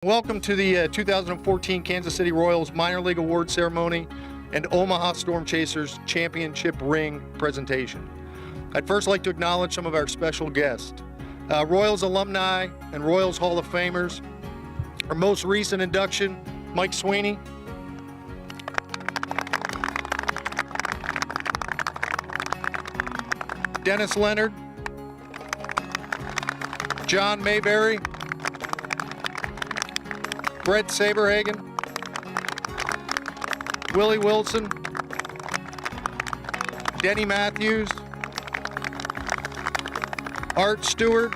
Welcome to the 2014 Kansas City Royals Minor League Award Ceremony and Omaha Storm Chasers Championship Ring presentation. I'd first like to acknowledge some of our special guests. Royals alumni and Royals Hall of Famers. Our most recent induction, Mike Sweeney. Dennis Leonard. John Mayberry. Brett Saberhagen, Willie Wilson, Denny Matthews, Art Stewart,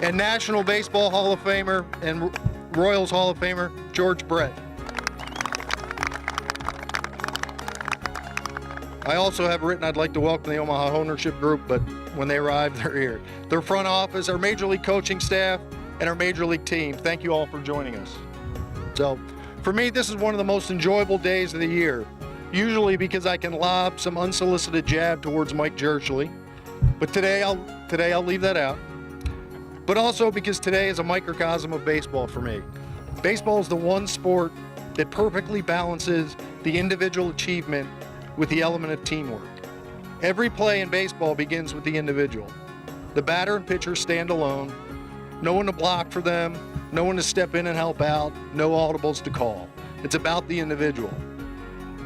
and National Baseball Hall of Famer and Royals Hall of Famer, George Brett. I also have written I'd like to welcome the Omaha ownership group, but when they arrive, they're here. Their front office, our Major League coaching staff, and our Major League team. Thank you all for joining us. So, for me, this is one of the most enjoyable days of the year, usually because I can lob some unsolicited jab towards Mike Jirschele, but today I'll leave that out. But also because today is a microcosm of baseball for me. Baseball is the one sport that perfectly balances the individual achievement with the element of teamwork. Every play in baseball begins with the individual. The batter and pitcher stand alone. No one to block for them, no one to step in and help out, no audibles to call. It's about the individual.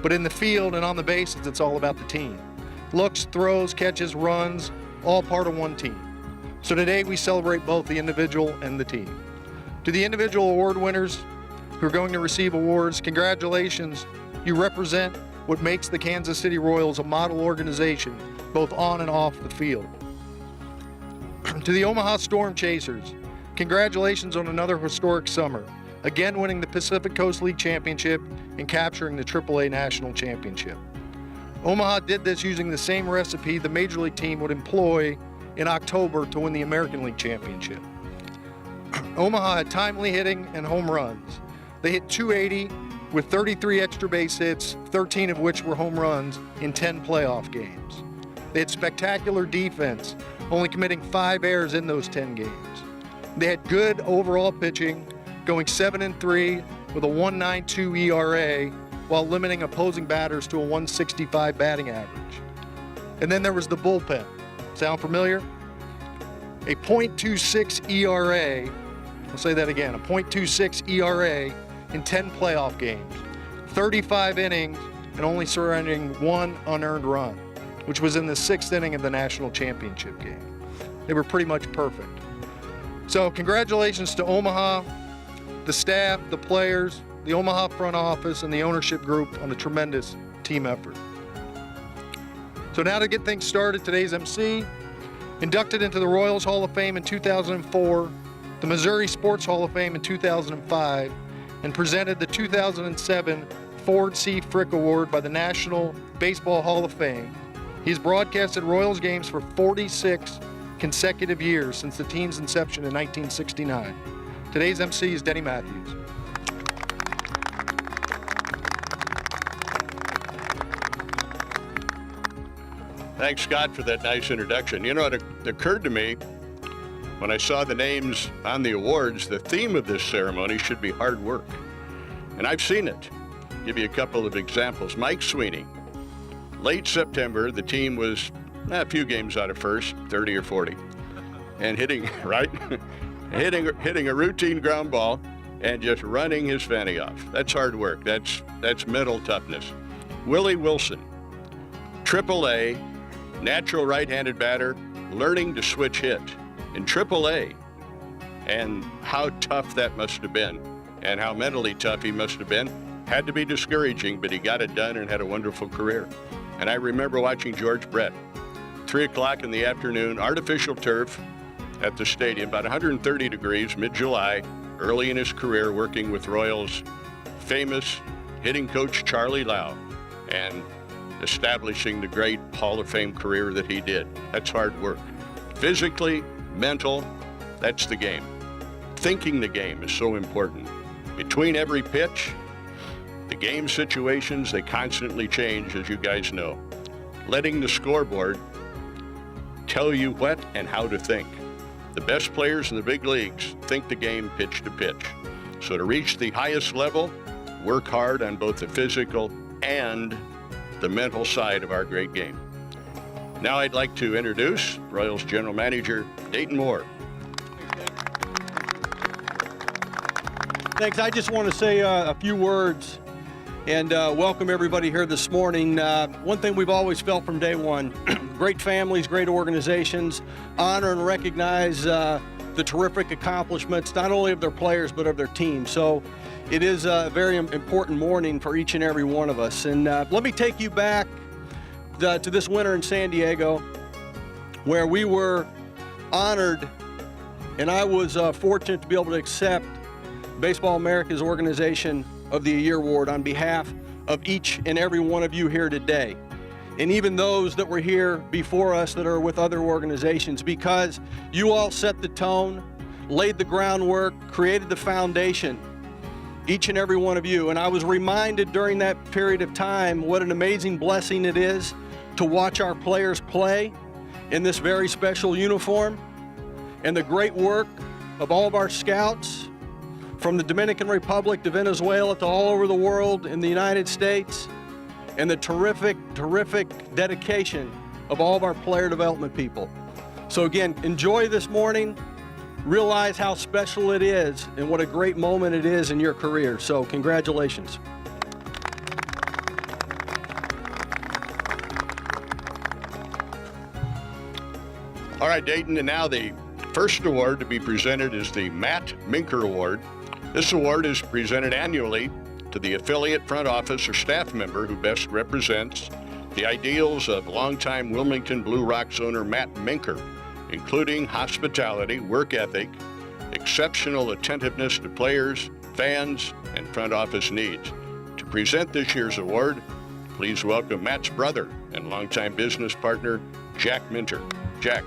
But in the field and on the bases, it's all about the team. Looks, throws, catches, runs, all part of one team. So today we celebrate both the individual and the team. To the individual award winners who are going to receive awards, congratulations. You represent what makes the Kansas City Royals a model organization, both on and off the field. To the Omaha Storm Chasers, congratulations on another historic summer, again winning the Pacific Coast League Championship and capturing the AAA National Championship. Omaha did this using the same recipe the Major League team would employ in October to win the American League Championship. Omaha had timely hitting and home runs. They hit .280 with 33 extra base hits, 13 of which were home runs in 10 playoff games. They had spectacular defense, only committing 5 errors in those 10 games. They had good overall pitching, going 7-3 with a 1.92 ERA while limiting opposing batters to a 165 batting average. And then there was the bullpen. Sound familiar? A .26 ERA, I'll say that again, a .26 ERA in 10 playoff games, 35 innings, and only surrendering 1 unearned run, which was in the 6th inning of the national championship game. They were pretty much perfect. So congratulations to Omaha, the staff, the players, the Omaha front office, and the ownership group on a tremendous team effort. So now to get things started, today's MC, inducted into the Royals Hall of Fame in 2004, the Missouri Sports Hall of Fame in 2005, and presented the 2007 Ford C. Frick Award by the National Baseball Hall of Fame. He's broadcasted Royals games for 46 consecutive years since the team's inception in 1969. Today's MC is Denny Matthews. Thanks, Scott, for that nice introduction. You know, it occurred to me when I saw the names on the awards, the theme of this ceremony should be hard work. And I've seen it. Give you a couple of examples. Mike Sweeney. Late September, the team was a few games out of first, 30 or 40, and hitting, right? hitting a routine ground ball and just running his fanny off. That's hard work. That's mental toughness. Willie Wilson, AAA, natural right-handed batter, learning to switch hit in AAA, and how tough that must have been, and how mentally tough he must have been. Had to be discouraging, but he got it done and had a wonderful career. And I remember watching George Brett, 3 o'clock in the afternoon, artificial turf at the stadium, about 130 degrees, mid-July, early in his career, working with Royals' famous hitting coach Charlie Lau, and establishing the great Hall of Fame career that he did. That's hard work. Physically, mental, that's the game. Thinking the game is so important. Between every pitch, the game situations, they constantly change, as you guys know. Letting the scoreboard tell you what and how to think. The best players in the big leagues think the game pitch to pitch. So to reach the highest level, work hard on both the physical and the mental side of our great game. Now I'd like to introduce Royals General Manager Dayton Moore. Thanks. I just want to say a few words and welcome everybody here this morning. One thing we've always felt from day one, great families, great organizations, honor and recognize the terrific accomplishments, not only of their players, but of their team. So it is a very important morning for each and every one of us. And let me take you back to this winter in San Diego, where we were honored, and I was fortunate to be able to accept Baseball America's Organization of the Year Award on behalf of each and every one of you here today. And even those that were here before us that are with other organizations, because you all set the tone, laid the groundwork, created the foundation, each and every one of you. And I was reminded during that period of time what an amazing blessing it is to watch our players play in this very special uniform, and the great work of all of our scouts, from the Dominican Republic to Venezuela to all over the world in the United States, and the terrific dedication of all of our player development people. So again, enjoy this morning, realize how special it is and what a great moment it is in your career. So congratulations. All right, Dayton, and now the first award to be presented is the Matt Minker Award. This award is presented annually to the affiliate front office or staff member who best represents the ideals of longtime Wilmington Blue Rocks owner Matt Minker, including hospitality, work ethic, exceptional attentiveness to players, fans, and front office needs. To present this year's award, please welcome Matt's brother and longtime business partner, Jack Minter. Jack.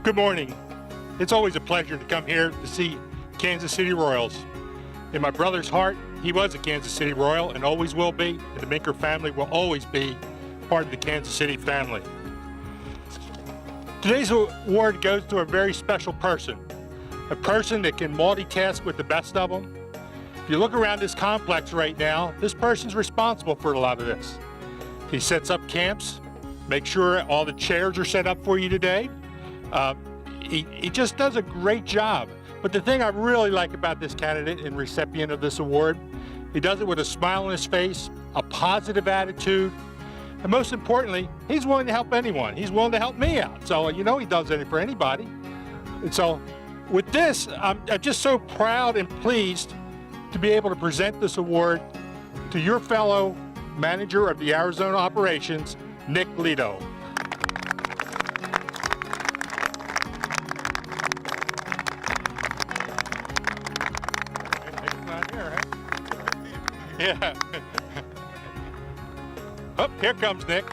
Good morning. It's always a pleasure to come here to see Kansas City Royals. In my brother's heart, he was a Kansas City Royal and always will be, and the Minker family will always be part of the Kansas City family. Today's award goes to a very special person, a person that can multitask with the best of them. If you look around this complex right now, this person's responsible for a lot of this. He sets up camps, makes sure all the chairs are set up for you today. He just does a great job. But the thing I really like about this candidate and recipient of this award, he does it with a smile on his face, a positive attitude, and most importantly, he's willing to help anyone. He's willing to help me out. So, you know, he does it for anybody. And so with this, I'm just so proud and pleased to be able to present this award to your fellow manager of the Arizona operations, Nick Lito. Yeah. Oh, here comes Nick.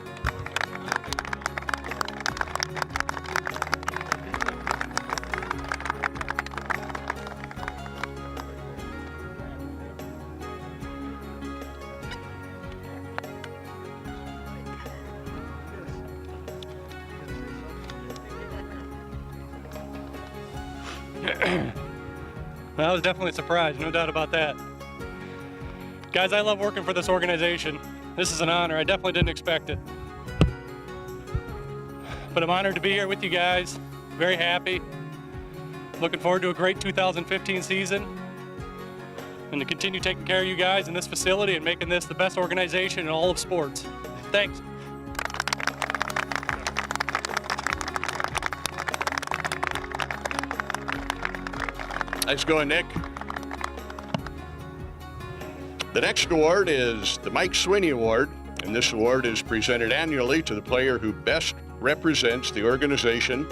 Well, I was definitely surprised, no doubt about that. Guys, I love working for this organization. This is an honor. I definitely didn't expect it. But I'm honored to be here with you guys. Very happy. Looking forward to a great 2015 season and to continue taking care of you guys in this facility and making this the best organization in all of sports. Thanks. Nice going, Nick. The next award is the Mike Sweeney Award, and this award is presented annually to the player who best represents the organization,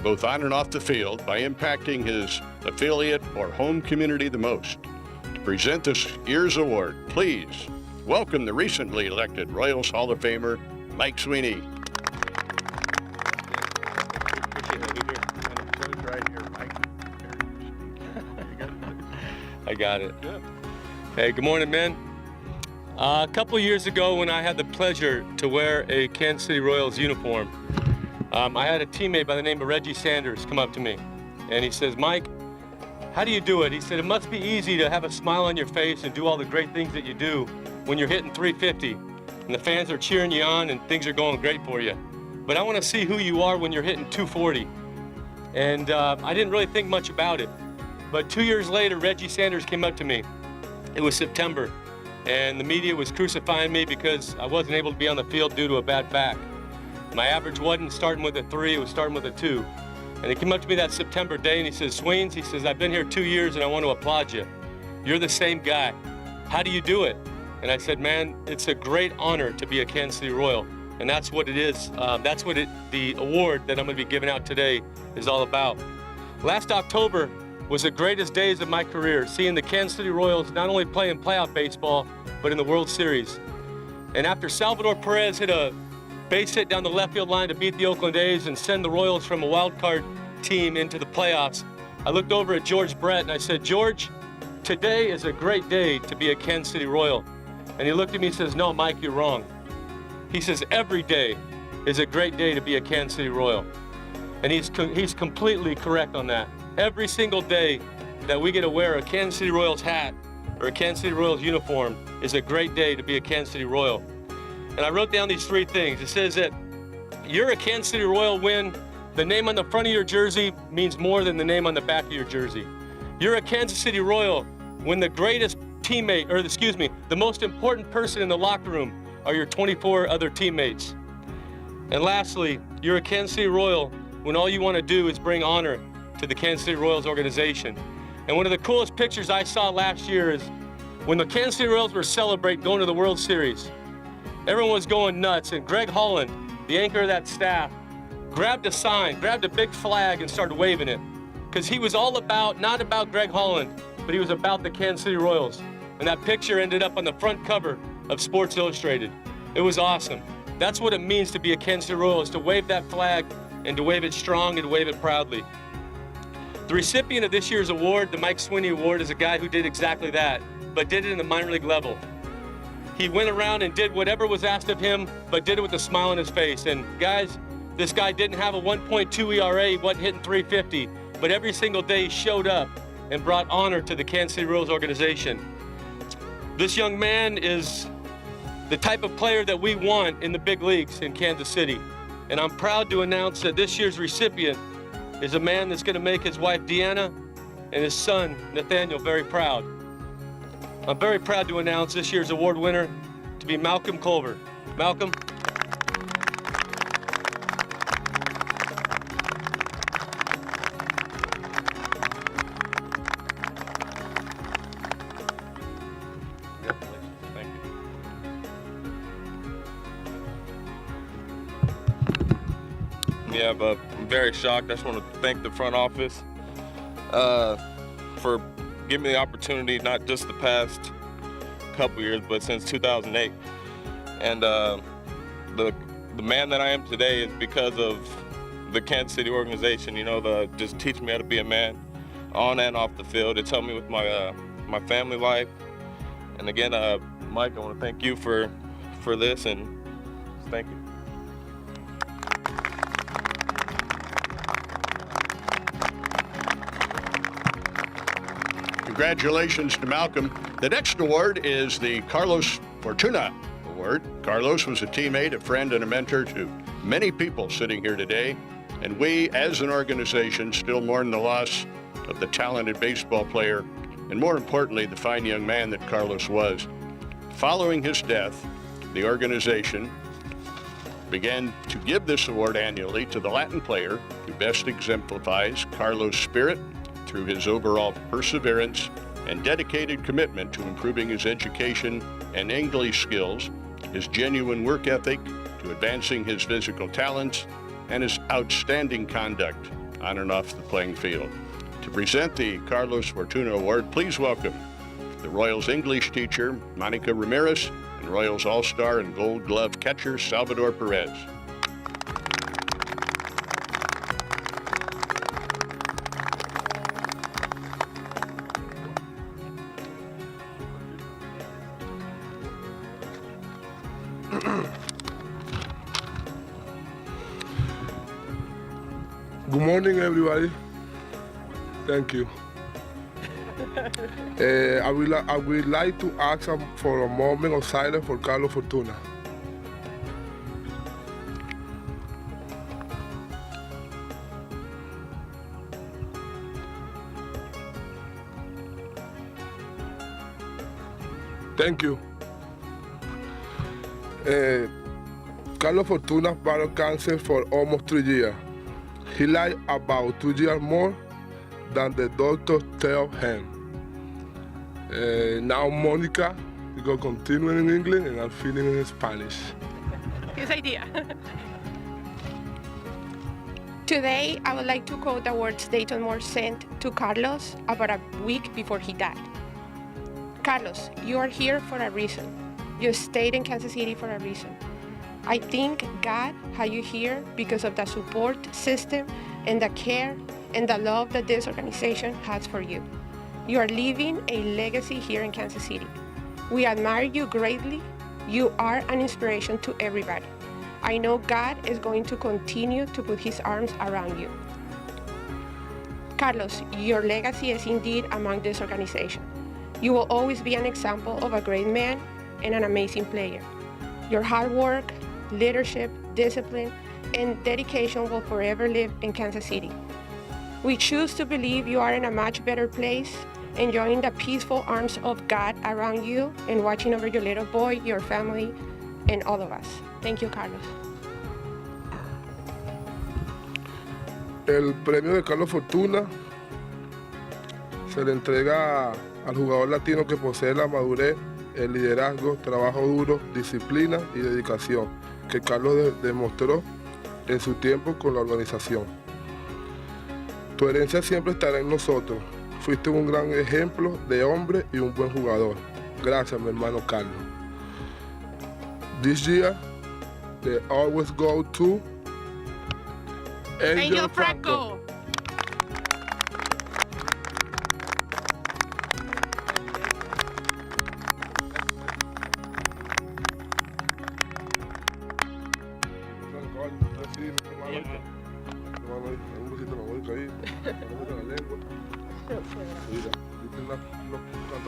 both on and off the field, by impacting his affiliate or home community the most. To present this year's award, please welcome the recently elected Royals Hall of Famer, Mike Sweeney. I got it. Hey, good morning, men. A couple years ago when I had the pleasure to wear a Kansas City Royals uniform. I had a teammate by the name of Reggie Sanders come up to me, and he says, Mike, how do you do it? He said, it must be easy to have a smile on your face and do all the great things that you do when you're hitting 350, and the fans are cheering you on and things are going great for you. But I want to see who you are when you're hitting 240. And I didn't really think much about it. But 2 years later, Reggie Sanders came up to me. It was September, and the media was crucifying me because I wasn't able to be on the field due to a bad back. My average wasn't starting with a 3, it was starting with a 2. And he came up to me that September day and he says, Sweens, he says, I've been here 2 years and I want to applaud you. You're the same guy. How do you do it? And I said, man, it's a great honor to be a Kansas City Royal. And that's what it is. That's what the award that I'm going to be giving out today is all about. Last October was the greatest days of my career, seeing the Kansas City Royals not only play in playoff baseball, but in the World Series. And after Salvador Perez hit a base hit down the left field line to beat the Oakland A's and send the Royals from a wild card team into the playoffs, I looked over at George Brett and I said, George, today is a great day to be a Kansas City Royal. And he looked at me and says, no, Mike, you're wrong. He says, every day is a great day to be a Kansas City Royal. And he's completely correct on that. Every single day that we get to wear a Kansas City Royals hat or a Kansas City Royals uniform is a great day to be a Kansas City Royal. And I wrote down these 3 things. It says that you're a Kansas City Royal when the name on the front of your jersey means more than the name on the back of your jersey. You're a Kansas City Royal when the greatest teammate, or excuse me, the most important person in the locker room are your 24 other teammates. And lastly, you're a Kansas City Royal when all you want to do is bring honor to the Kansas City Royals organization. And one of the coolest pictures I saw last year is when the Kansas City Royals were celebrating going to the World Series. Everyone was going nuts, and Greg Holland, the anchor of that staff, grabbed a sign, grabbed a big flag and started waving it. Because he was all about, not about Greg Holland, but he was about the Kansas City Royals. And that picture ended up on the front cover of Sports Illustrated. It was awesome. That's what it means to be a Kansas City Royal, is to wave that flag and to wave it strong and to wave it proudly. The recipient of this year's award, the Mike Sweeney Award, is a guy who did exactly that, but did it in the minor league level. He went around and did whatever was asked of him, but did it with a smile on his face. And guys, this guy didn't have a 1.2 ERA, he wasn't hitting 350, but every single day he showed up and brought honor to the Kansas City Royals organization. This young man is the type of player that we want in the big leagues in Kansas City. And I'm proud to announce that this year's recipient is a man that's going to make his wife Deanna and his son Nathaniel very proud. I'm very proud to announce this year's award winner to be Malcolm Culver. Malcolm. Thank you. Yeah, but I'm very shocked. I just want to thank the front office for giving me the opportunity, not just the past couple years, but since 2008. And the man that I am today is because of the Kansas City organization. You know, just teach me how to be a man on and off the field. It's helped me with my family life. And again, Mike, I want to thank you for this, and thank you. Congratulations to Malcolm. The next award is the Carlos Fortuna Award. Carlos was a teammate, a friend, and a mentor to many people sitting here today. And we, as an organization, still mourn the loss of the talented baseball player and, more importantly, the fine young man that Carlos was. Following his death, the organization began to give this award annually to the Latin player who best exemplifies Carlos' spirit through his overall perseverance and dedicated commitment to improving his education and English skills, his genuine work ethic to advancing his physical talents, and his outstanding conduct on and off the playing field. To present the Carlos Fortuna Award, please welcome the Royals English teacher, Monica Ramirez, and Royals All-Star and Gold Glove catcher, Salvador Perez. Good morning, everybody. Thank you. I would like to ask for a moment of silence for Carlos Fortuna. Thank you. Carlos Fortuna battled cancer for almost 3 years. He lived about 2 years more than the doctor tell him. Now Monica, we go continue in English and I'm feeling in Spanish. His idea. Today, I would like to quote the words Dayton Moore sent to Carlos about a week before he died. Carlos, you are here for a reason. You stayed in Kansas City for a reason. I think God had you here because of the support system and the care and the love that this organization has for you. You are leaving a legacy here in Kansas City. We admire you greatly. You are an inspiration to everybody. I know God is going to continue to put his arms around you. Carlos, your legacy is indeed among this organization. You will always be an example of a great man and an amazing player. Your hard work, leadership, discipline, and dedication will forever live in Kansas City. We choose to believe you are in a much better place, enjoying the peaceful arms of God around you and watching over your little boy, your family, and all of us. Thank you, Carlos. El premio de Carlos Fortuna se le entrega al jugador latino que posee la madurez, el liderazgo, trabajo duro, disciplina y dedicación que Carlos demostró en su tiempo con la organización. Tu herencia siempre estará en nosotros. Fuiste un gran ejemplo de hombre y un buen jugador. Gracias, mi hermano Carlos. This year, they always go to Angel Franco.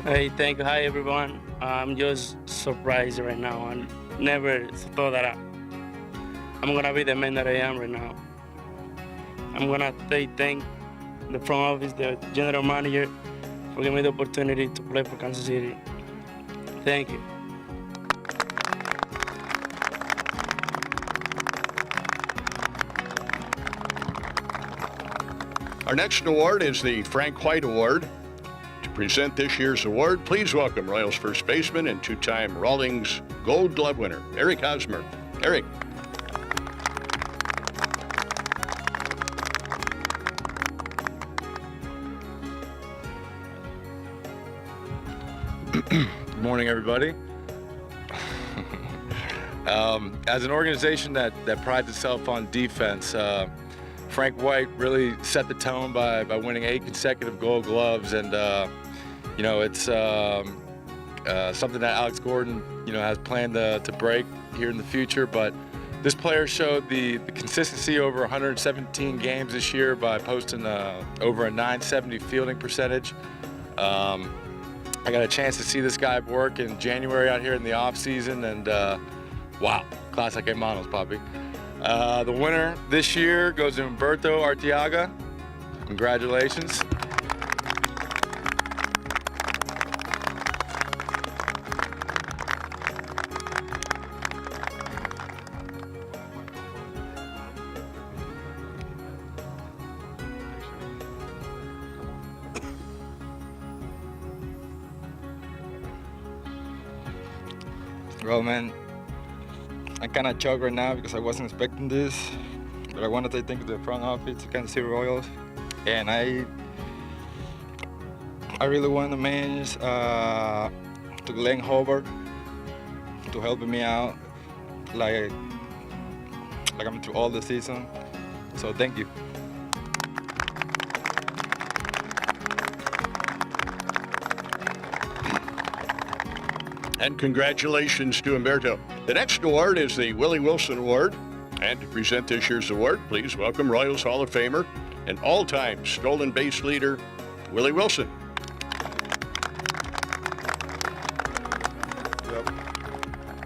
Hey, thank you. Hi, everyone. I'm just surprised right now. I never thought that I'm gonna be the man that I am right now. I'm gonna thank the front office, the general manager, for giving me the opportunity to play for Kansas City. Thank you. Our next award is the Frank White Award. To present this year's award, please welcome Royals first baseman and two-time Rawlings Gold Glove winner, Eric Hosmer. Eric. Good morning, everybody. As an organization that prides itself on defense, Frank White really set the tone by winning 8 consecutive Gold Gloves, and it's something that Alex Gordon has planned to break here in the future. But this player showed the consistency over 117 games this year by posting over a .970 fielding percentage. I got a chance to see this guy work in January out here in the off season, and wow, class like hermanos, papi. The winner this year goes to Humberto Arteaga. Congratulations. Well, man, I'm kind of choked right now because I wasn't expecting this, but I want to say thank you to the front office, to Kansas City Royals, and I really want to mention to Glenn Hobart to helping me out, like I'm through all the season. So thank you. And congratulations to Humberto. The next award is the Willie Wilson Award. And to present this year's award, please welcome Royals Hall of Famer and all-time stolen base leader, Willie Wilson.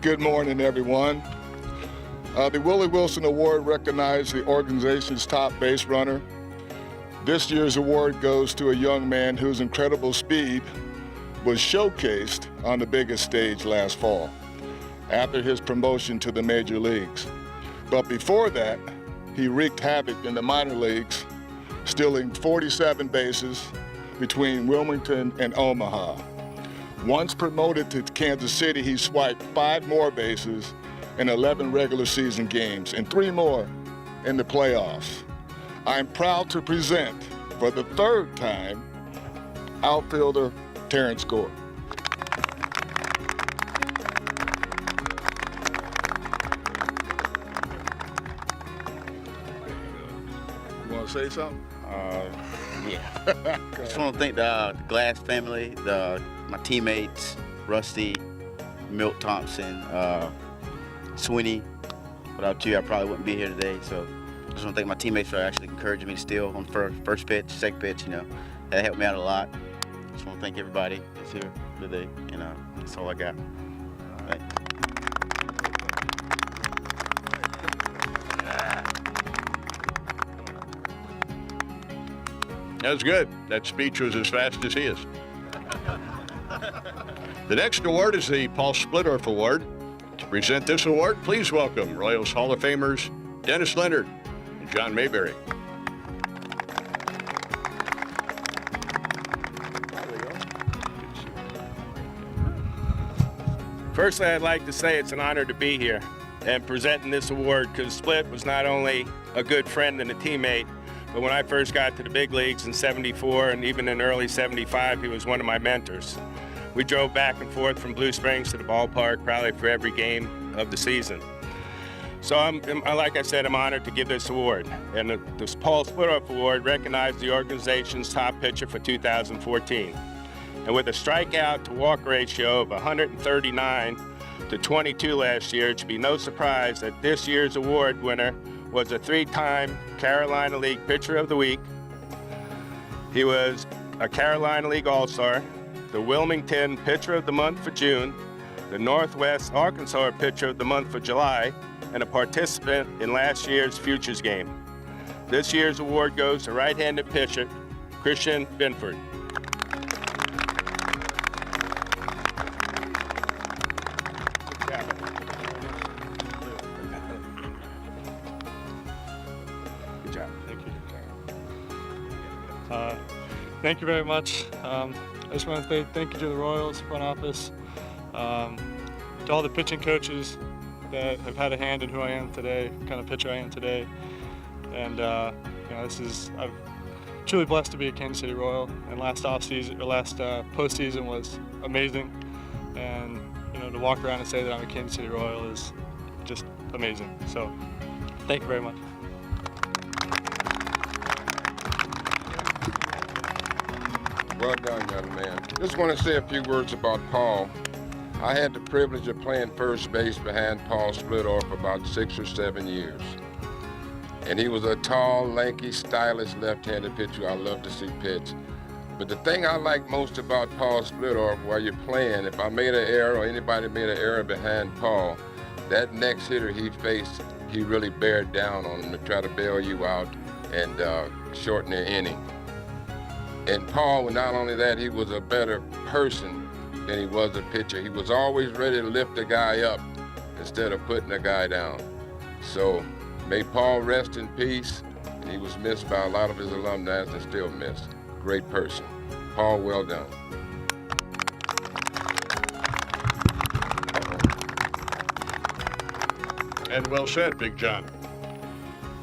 Good morning, everyone. The Willie Wilson Award recognizes the organization's top base runner. This year's award goes to a young man whose incredible speed was showcased on the biggest stage last fall after his promotion to the major leagues. But before that, he wreaked havoc in the minor leagues, stealing 47 bases between Wilmington and Omaha. Once promoted to Kansas City, he swiped 5 more bases in 11 regular season games and 3 more in the playoffs. I'm proud to present, for the 3rd time, outfielder Terrence Gore. You want to say something? Yeah. Just want to thank the Glass family, my teammates, Rusty, Milt Thompson, Sweeney. Without you, I probably wouldn't be here today. So just want to thank my teammates for actually encouraging me to steal on first pitch, second pitch. That helped me out a lot. Just want to thank everybody that's here today. That's all I got. Thanks. That was good. That speech was as fast as he is. The next award is the Paul Splittorff Award. To present this award, please welcome Royals Hall of Famers Dennis Leonard and John Mayberry. Firstly, I'd like to say it's an honor to be here and presenting this award, because Split was not only a good friend and a teammate, but when I first got to the big leagues in '74 and even in early '75, he was one of my mentors. We drove back and forth from Blue Springs to the ballpark probably for every game of the season. So like I said, I'm honored to give this award. And the Paul Splittorff Award recognized the organization's top pitcher for 2014. And with a strikeout to walk ratio of 139 to 22 last year, it should be no surprise that this year's award winner was a 3-time Carolina League Pitcher of the Week. He was a Carolina League All-Star, the Wilmington Pitcher of the Month for June, the Northwest Arkansas Pitcher of the Month for July, and a participant in last year's Futures game. This year's award goes to right-handed pitcher Christian Binford. Good job. Thank you. Thank you very much. I just want to say thank you to the Royals front office, to all the pitching coaches that have had a hand in who I am today, what kind of pitcher I am today. And I'm truly blessed to be a Kansas City Royal. And last postseason was amazing. And to walk around and say that I'm a Kansas City Royal is just amazing. So thank you very much. Well done, young man. Just want to say a few words about Paul. I had the privilege of playing first base behind Paul Splittorff for about 6 or 7 years. And he was a tall, lanky, stylish left-handed pitcher I love to see pitch. But the thing I like most about Paul Splittorff while you're playing, if I made an error or anybody made an error behind Paul, that next hitter he faced, he really bared down on him to try to bail you out and shorten the inning. And Paul, not only that, he was a better person than he was a pitcher. He was always ready to lift a guy up instead of putting a guy down. So may Paul rest in peace. And he was missed by a lot of his alumni and still missed. Great person. Paul, well done. And well said, Big John.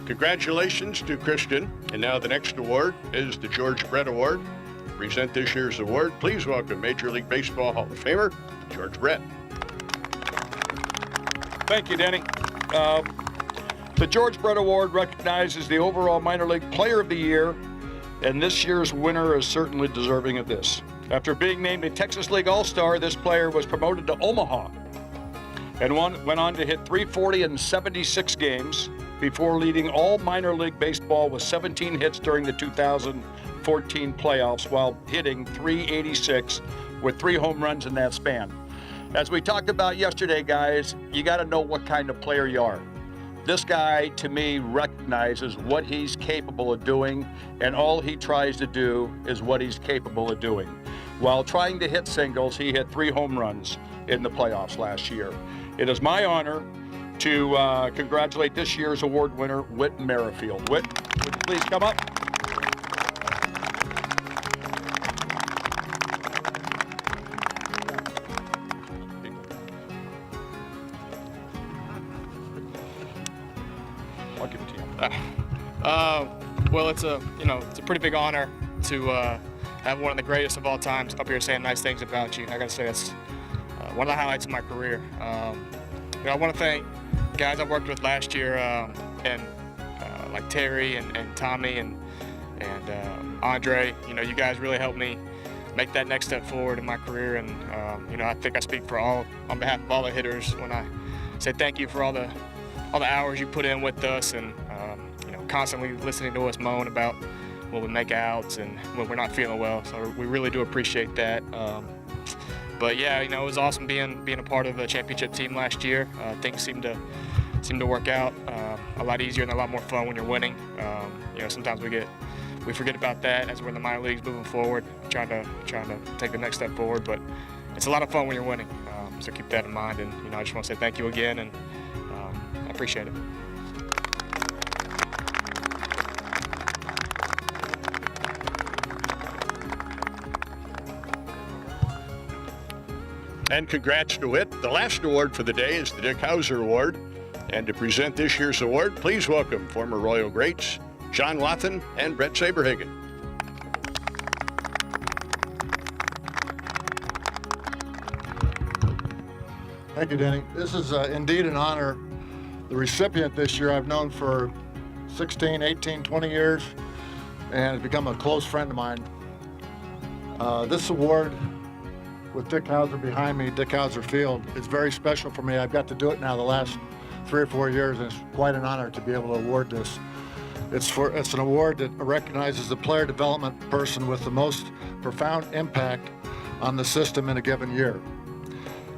Congratulations to Christian. And now the next award is the George Brett Award. To present this year's award, please welcome Major League Baseball Hall of Famer, George Brett. Thank you, Denny. The George Brett Award recognizes the overall minor league player of the year, and this year's winner is certainly deserving of this. After being named a Texas League All-Star, this player was promoted to Omaha and went on to hit .340 in 76 games, before leading all minor league baseball with 17 hits during the 2014 playoffs while hitting .386 with 3 home runs in that span. As we talked about yesterday, guys, you got to know what kind of player you are. This guy, to me, recognizes what he's capable of doing, and all he tries to do is what he's capable of doing. While trying to hit singles, he hit 3 home runs in the playoffs last year. It is my honor to congratulate this year's award winner, Whit Merrifield. Whit, would you please come up? I'll give it to you. Well, it's a pretty big honor to have one of the greatest of all times up here saying nice things about you. I gotta say that's one of the highlights of my career. I want to thank guys I worked with last year, and like Terry and Tommy and Andre. You guys really helped me make that next step forward in my career, and I think I speak on behalf of all the hitters when I say thank you for all the hours you put in with us, and constantly listening to us moan about when we make outs and when we're not feeling well. So we really do appreciate that. But yeah, it was awesome being a part of the championship team last year. Things seem to work out a lot easier and a lot more fun when you're winning. Sometimes we forget about that as we're in the minor leagues moving forward, trying to take the next step forward. But it's a lot of fun when you're winning. So keep that in mind. And I just want to say thank you again, and I appreciate it. And congrats to Whit. The last award for the day is the Dick Howser Award. And to present this year's award, please welcome former Royal greats John Wathen and Brett Saberhagen. Thank you, Denny. This is indeed an honor. The recipient this year I've known for 16, 18, 20 years, and has become a close friend of mine. This award, with Dick Howser behind me, Dick Howser Field, is very special for me. I've got to do it now the last 3 or 4 years, and it's quite an honor to be able to award this. It's an award that recognizes the player development person with the most profound impact on the system in a given year.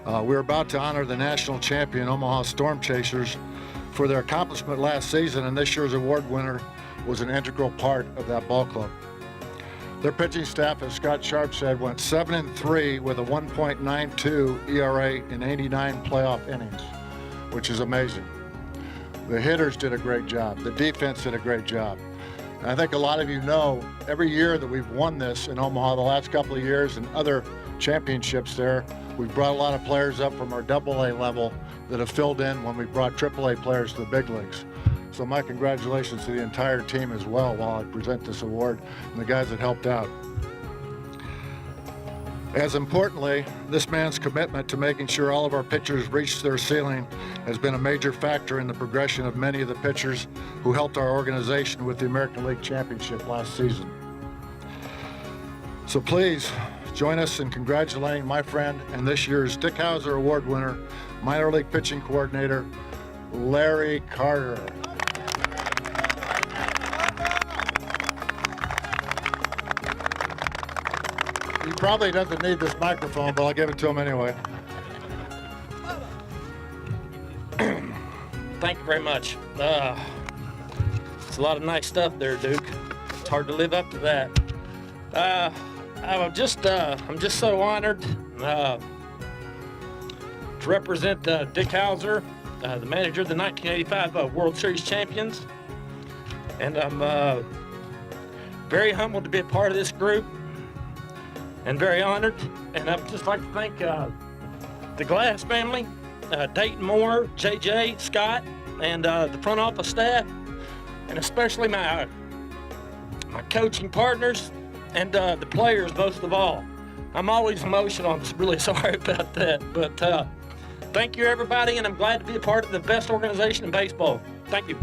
We're about to honor the national champion Omaha Storm Chasers for their accomplishment last season, and this year's award winner was an integral part of that ball club. Their pitching staff, as Scott Sharp said, went 7-3 with a 1.92 ERA in 89 playoff innings, which is amazing. The hitters did a great job. The defense did a great job. And I think a lot of you know, every year that we've won this in Omaha, the last couple of years and other championships there, we've brought a lot of players up from our AA level that have filled in when we brought AAA players to the big leagues. So my congratulations to the entire team as well while I present this award and the guys that helped out. As importantly, this man's commitment to making sure all of our pitchers reach their ceiling has been a major factor in the progression of many of the pitchers who helped our organization with the American League Championship last season. So please join us in congratulating my friend and this year's Dick Howser Award winner, minor league pitching coordinator, Larry Carter. He probably doesn't need this microphone, but I'll give it to him anyway. Thank you very much. It's a lot of nice stuff there, Duke. It's hard to live up to that. I'm just so honored to represent Dick Howser, the manager of the 1985 World Series champions, and I'm very humbled to be a part of this group, and very honored. And I'd just like to thank the Glass family, Dayton Moore, JJ, Scott, and the front office staff, and especially my coaching partners and the players most of all. I'm always emotional. I'm just really sorry about that. But thank you, everybody, and I'm glad to be a part of the best organization in baseball. Thank you.